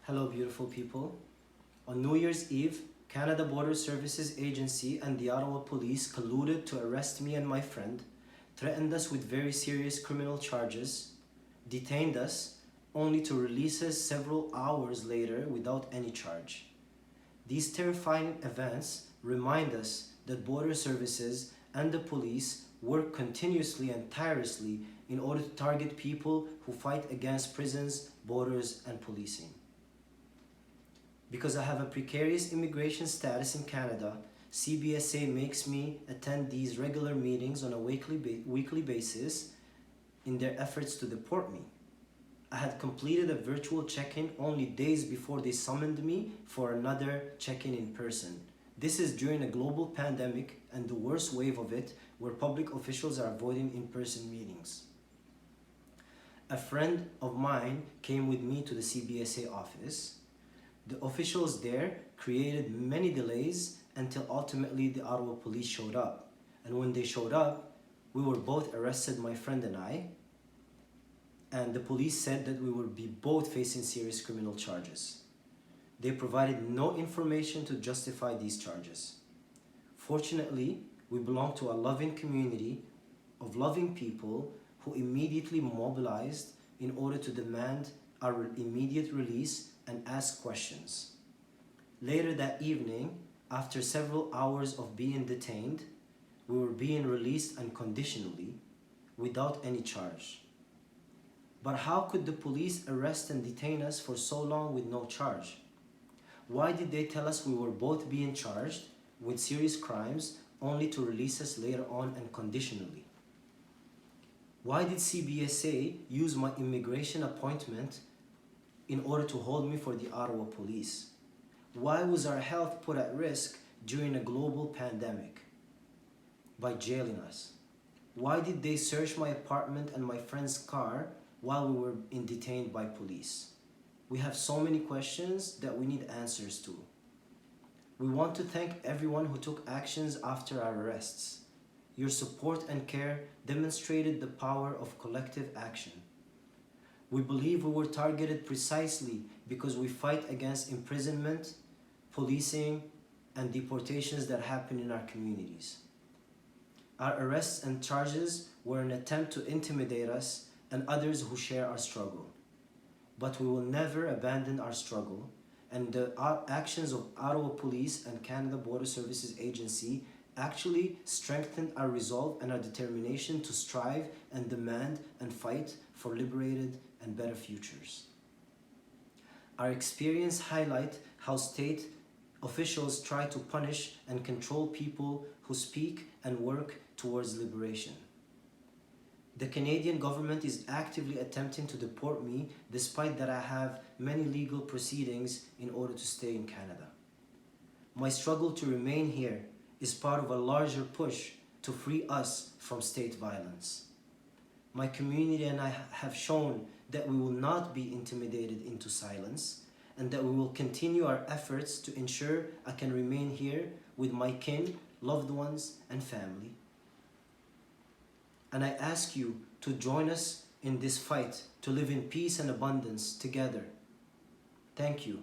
Hello, beautiful people. On New Year's Eve, Canada Border Services Agency and the Ottawa Police colluded to arrest me and my friend, threatened us with very serious criminal charges, detained us, only to release us several hours later without any charge. These terrifying events remind us that border services and the police work continuously and tirelessly in order to target people who fight against prisons, borders, and policing. Because I have a precarious immigration status in Canada, CBSA makes me attend these regular meetings on a weekly basis in their efforts to deport me. I had completed a virtual check-in only days before they summoned me for another check-in in person. This is during a global pandemic and the worst wave of it, where public officials are avoiding in-person meetings. A friend of mine came with me to the CBSA office. The officials there created many delays until ultimately the Ottawa police showed up. And when they showed up, we were both arrested, my friend and I, and the police said that we would be both facing serious criminal charges. They provided no information to justify these charges. Fortunately, we belong to a loving community of loving people who immediately mobilized in order to demand our immediate release and ask questions. Later that evening, after several hours of being detained, we were being released unconditionally without any charge. But how could the police arrest and detain us for so long with no charge? Why did they tell us we were both being charged with serious crimes only to release us later on unconditionally? Why did CBSA use my immigration appointment in order to hold me for the Ottawa police? Why was our health put at risk during a global pandemic by jailing us? Why did they search my apartment and my friend's car while we were detained by police? We have so many questions that we need answers to. We want to thank everyone who took actions after our arrests. Your support and care demonstrated the power of collective action. We believe we were targeted precisely because we fight against imprisonment, policing, and deportations that happen in our communities. Our arrests and charges were an attempt to intimidate us and others who share our struggle. But we will never abandon our struggle, and the actions of Ottawa Police and Canada Border Services Agency actually strengthened our resolve and our determination to strive and demand and fight for liberated and better futures. Our experience highlights how state officials try to punish and control people who speak and work towards liberation. The Canadian government is actively attempting to deport me despite that I have many legal proceedings in order to stay in Canada. My struggle to remain here is part of a larger push to free us from state violence. My community and I have shown that we will not be intimidated into silence and that we will continue our efforts to ensure I can remain here with my kin, loved ones, and family. And I ask you to join us in this fight to live in peace and abundance together. Thank you.